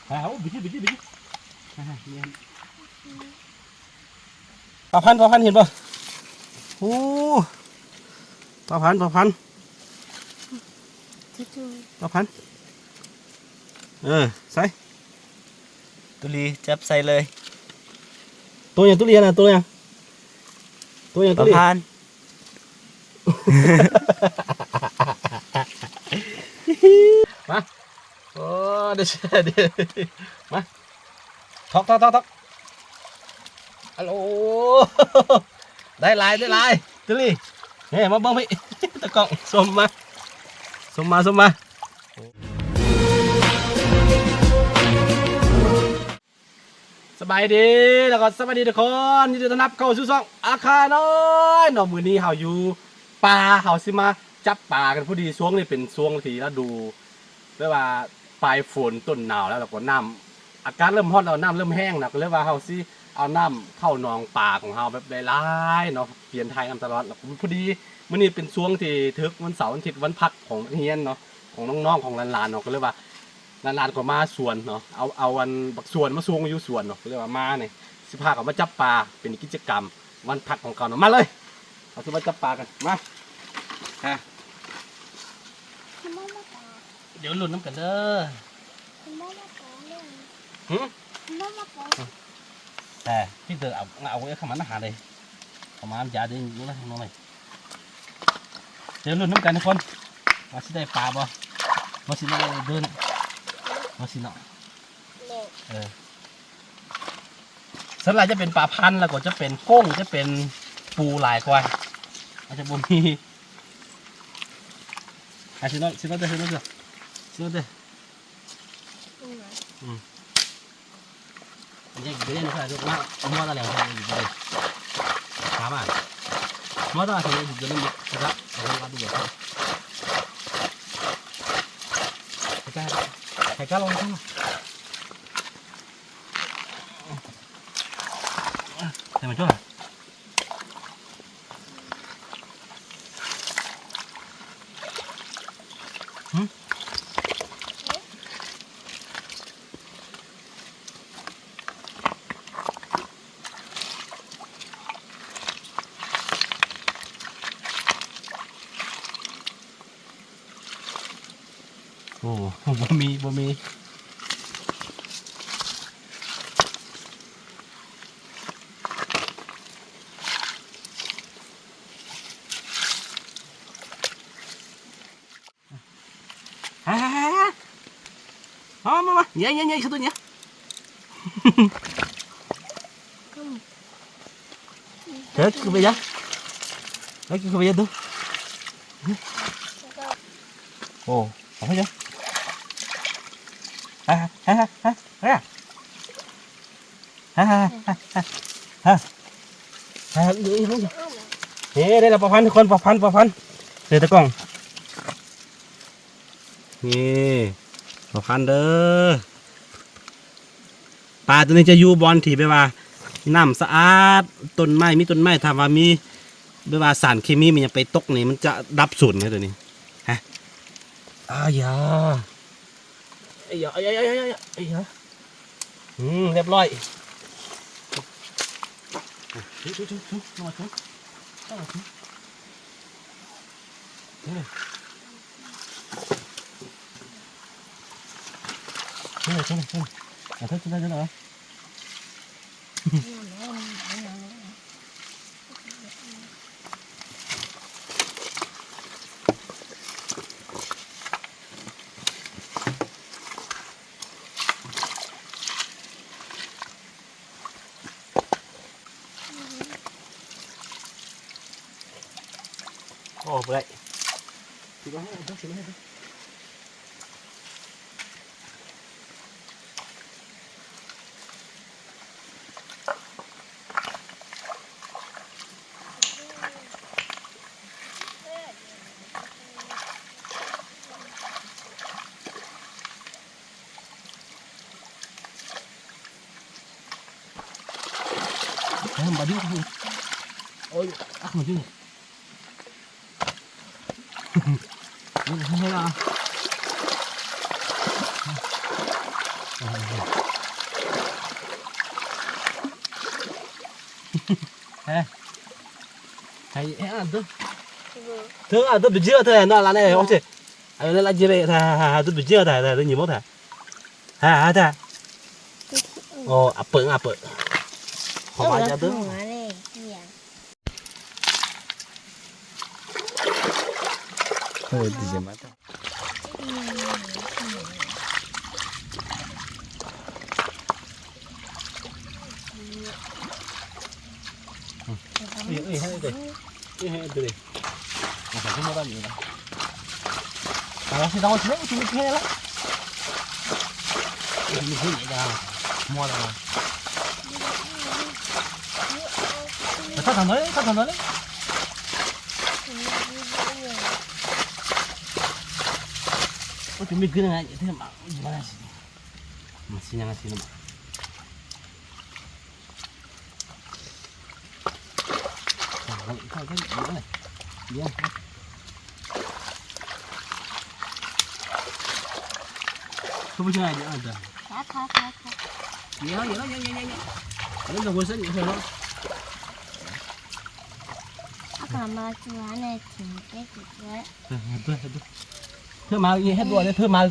เอาบิดปลาพันเห็นป่ะโอ้ปลาพันปลาพันใส่ตุลีจับใส่เลย ตัวอย่างตุเรียนนะตัวอย่างตุ ประ เรียน พาน มาโอ้เดี๋ยวมาทอกฮัลโหลได้ลายตุลีเนี่ยมาบ้างพี่ตะกองสมมาสบายดีแล้วก็สบายดีทุกคนยินดีต้อนรับเข้าสู่ช่องอาคาน้อยเนาะมื้อนี้เฮาอยู่ป่าเฮาสิมาจับปลากันพอดีช่วงนี้เป็นช่วงที่ฤดูเรียกว่าปลายฝนต้นหนาวแล้วก็น้ำอากาศเริ่มร้อนแล้วน้ำเริ่มแห้งนะก็เรียกว่าเฮาสิเอาน้ำเข้าหนองป่าของเฮาแบบหลายๆเนาะเปลี่ยนไทยน้ำตลอดแล้วพอดีมื้อนี้เป็นช่วงที่ถึกวันเสาร์วันอาทิตย์วันพักของเฮียนเนาะของน้องๆของหลานๆเนาะก็เรียกว่า นานๆก็มาสวนเนาะเอาวันบักสวนมาส่งอยู่สวนเนาะเรียกว่ามาเนี่ย15ก็มาจับปลาเป็นกิจกรรมวันพักของเขาเนาะมาเลยเราจะมาจับปลากันมาฮะเดี๋ยวลุ้นน้ำกันเด้อแต่พี่เต๋อเอาไว้ขมันอาหารเลยขมันยาดีนู้นเลยน้องเลยเดี๋ยวลุ้นน้ำกันทุกคนมาสิได้ปลาบ่มาสิได้เดินมาสิเนาะส่วนใหญ่จะเป็นปลาพันธุ์แล้วก็จะเป็นกุ้งจะเป็นปูหลายกว่าอาจจะบ่มีสิเนาะเด้ออันนี้เดี๋ยวนี่ค่ะจะมามัวตะแหลงใส่อยู่เลยถามอ่ะมัวตะใส่อยู่จะเล่นนะครับเอาไปดูแบบใครกล้าลงขึ้นใส่มาช่วยโอ้บ่มีมาเงี้ยสะดุ้งเงี้ยเฮ้ยคือไปยังดูโอ้เอาไปยังได้แล้วปลาพันทุกคนปลาพันเดี๋ยวตะกล้องนี่ปลาพันเด้อปลาตัวนี้จะอยู่บอลที่แบบว่าน้ำสะอาดต้นไม้มีต้นไม้ถ้าว่ามีแบบว่าสารเคมีมันยังไปตกนี่มันจะดับสูญเนี่ยตัวนี้ฮะยาเรียบร้อยได้เหรอโอ้ไปเลยสิมาให้มาดิโอ้ยมาดินี่ให้ละ hay ăn thứ tôi bị chưa thôi nó là này không chứ nó là gì vậy thà tôi bị chưa thà tôi nhiều mất thà thà ồ ập không ai cho tướng thôi thì giờ mất hay từ đi không phải mua bao nhiêu đâu thì đâu chứ chúng mình nghe lắm mình thấy vậy đâu mua đâu sao thằng đấy chúng mình cứ này thế mà gimana sih masih yang ngasih nama cái gì này đi không không biết này nữa rồi nhớ nó đâu có sẵn như thế đó mà chú này thì cái gì đấy thưa mà hết đùa đấy thưa mà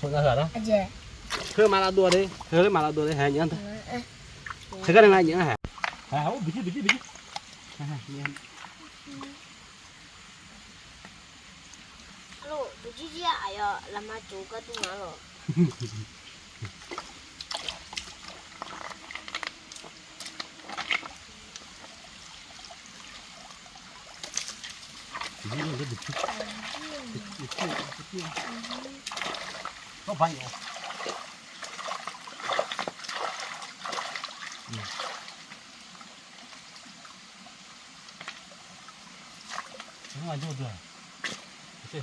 phần là đó thưa mà là đùa đấy hả nhớ thôi thế cái này nhớ hả không bị chứ Alo, bữa chị ai à, làm mà chú cái tung nào rồi. có phải không đúng rồi vô rồi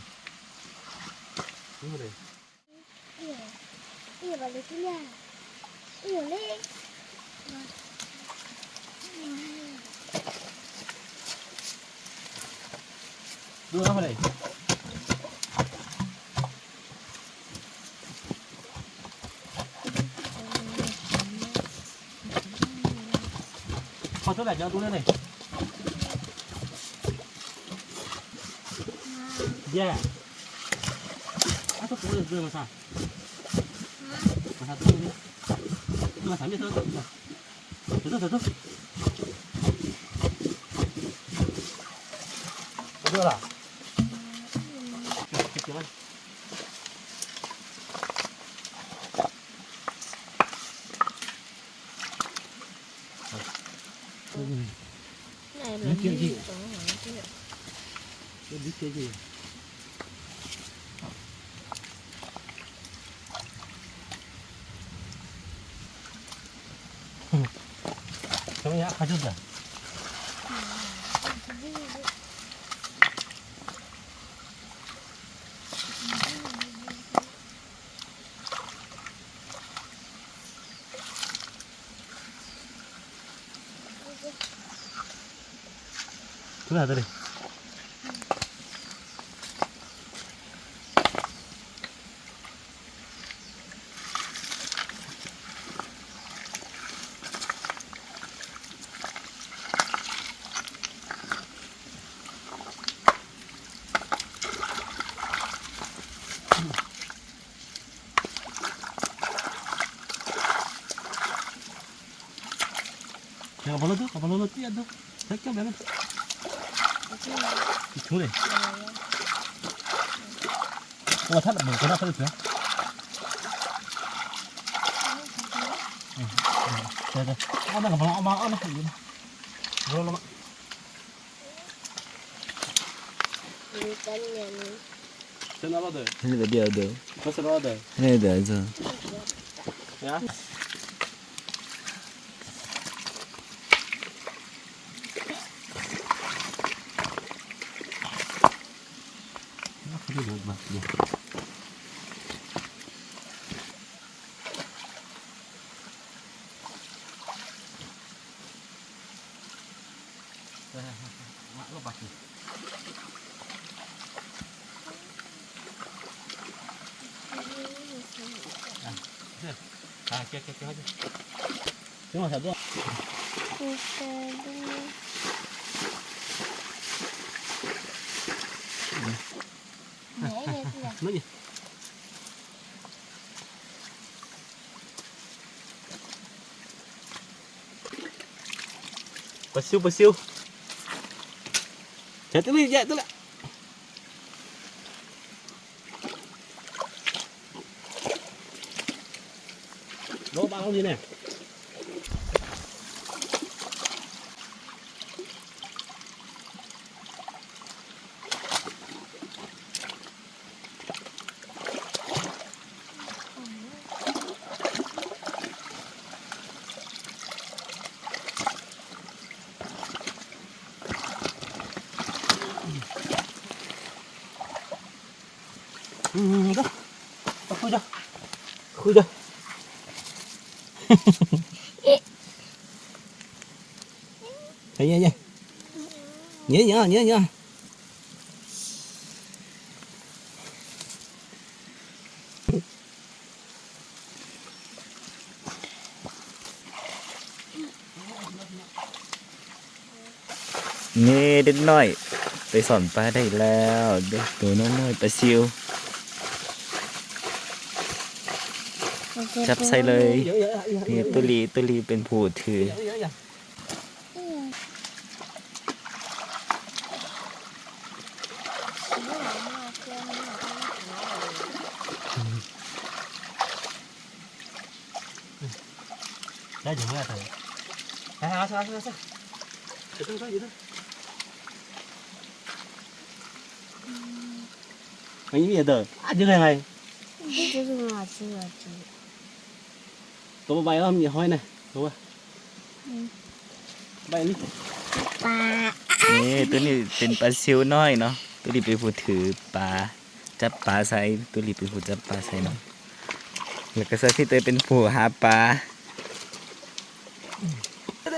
đúng rồi Iya balik ya. Iya le. đưa nó vào đây thôi chỗ này cho tôi lên này yeah tôi cũng đưa mà sao tôi đi đưa mà thẳng như thế thôi đưa là Này là chuyện gì? biết cái gì cái này khai chút rồi thứ nào đây đi Apa lo tuh ya tuh? Saya kan banget. Itu deh. Wah, thật là mình có nào thôi chứ? Đây. Ông đang gặp ông này gì? Rồi lắm. Sen al hadi. Hani de diyordu. Nasıl hadi? Ne derdi? Ya. Hadi bak. Mak lo pasti. Kia aja. Cuma satu. นู้นนี่ปลาซิวเจ็ดตัวนี้เยอะตัวละโลบางทีเนี่ยก็คุยจ้ะthấy nhớ nghe đến nóiไปสอนปลาได้แล้วเด็กตัวน้อยๆปลาซิวจับใส่เลยนี่ตุลีเป็นผู้ถือได้ถึงเมื่อไหร่ไปหาซะอยู่ด้วยไม่มีเด้อยังไงตัวใบแล้วมีห้อยนะตัวใบนี้ ปลา นี่ตัวนี้เป็นปลาซิวน้อยเนาะตัวนี้เป็นผู้ถือปลาจับปลาใส่ตัวนี้เป็นผู้จับปลาใส่เนาะแล้วก็ซะที่เตยเป็นผู้หาปลา เด้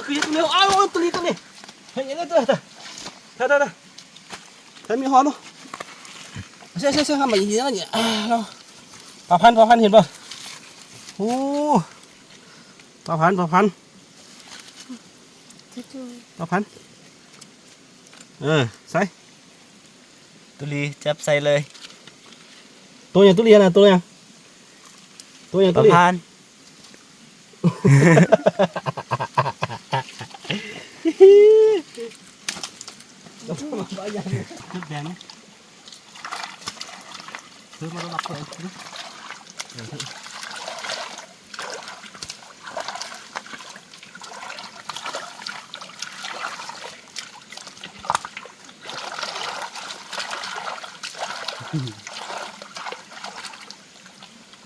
คือตัวนี้อ้าวตัวนี้เฮ้ยยังไงตัวถ้ามีหอมเนาะใช่ทำแบบนี้แล้วเนี่ยเราปลาพันเห็นป่ะโอ้ปลาพันใส่ ตุลีจับใส่เลย ตัวอย่างตุเรียนนะตัวอย่าง ป ตุ ลา เรียน พาน ชุดแดงไหมซื้อมาแล้วรับเลย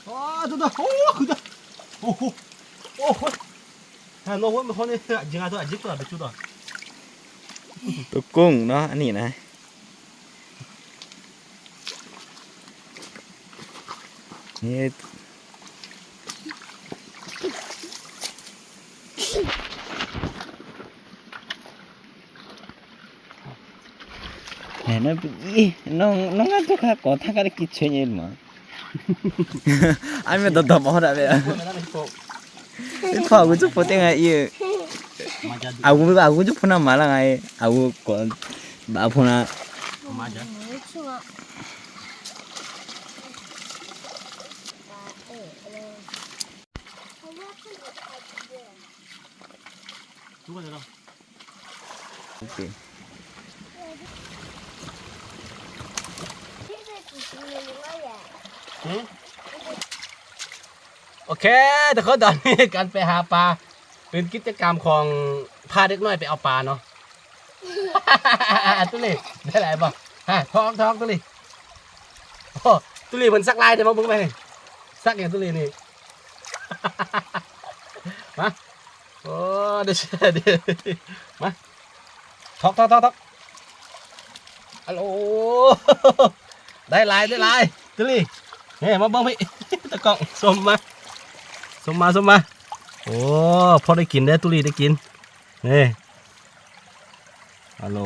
อ๋อตัวโอ้คือตัวโอ้ถ้าน้องว่ามันคนนี้ยิงตัวจิกตัวไปจุดตัว ตัวกุ้งเนาะอันนี้นะนี่네, 너 같은 거 타가리 기천이 뭐. 아니면 너 뭐라며? 파고 좀 보땡아 이 아구 좀 보나 말랑 아예 아구 건 마보나 맞아. 누가 내려? 오케이.โอเคแต่เขาตอนนี้การไปหาปลาเป็นกิจกรรมของพาเด็กน้อยไปเอาปลาเนาะ ตุ้ลี่ได้ไรบ่ฮะท้องตุ้ลี่โอ้ตุ้ลี่มันซักลายแต่มาบึ้งไปนี่ซักอย่างตุ้ลี่นี่ มาโอ้เดี๋ยวมาทอกฮัลโหล ได้ลายตุ้ลี่นี่มาเบิ้งพี่ ตะกล้องส่งมาโอ้พอได้กินได้ตุลีได้กินนี่ฮัลโหล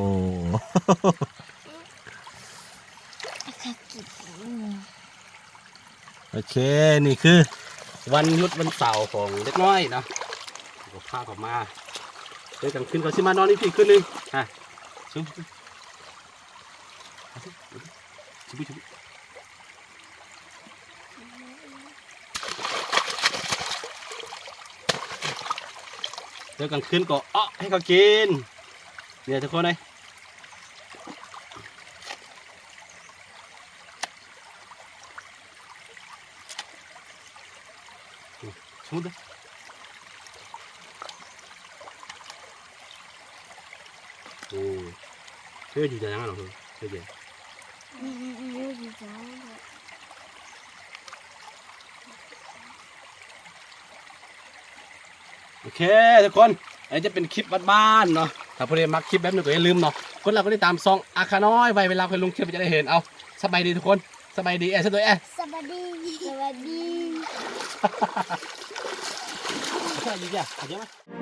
โอเคนี่คือวันหยุดวันเสาร์ของเด็กน้อยเนาะก็พาออกมาเดี๋ยวกลางคืนก็สิมานอนอีกทีคืนนึงฮะชุบ ดี๋ยวกลางคืนก็ให้เขากินเนี่ยทุกคนเลยสมมติโอ้เฮ้ยดีจังอ่ะเราเฮ้ย 여기 잘. โอเคทุกคนอันนี้จะเป็นคลิปบ้านๆเนาะถ้าผู้ใดมักคลิปแบบนี้ก็อย่าลืมเนาะกดไลค์กดติดตามซองอาคาน้อยไว้เวลาไปลงคลิปจะได้เห็นเอาสบายดีทุกคนสบายดีซะด้วยสวัสดีสวัสดี ใช่ยิงอ่ะเดี๋ยวมา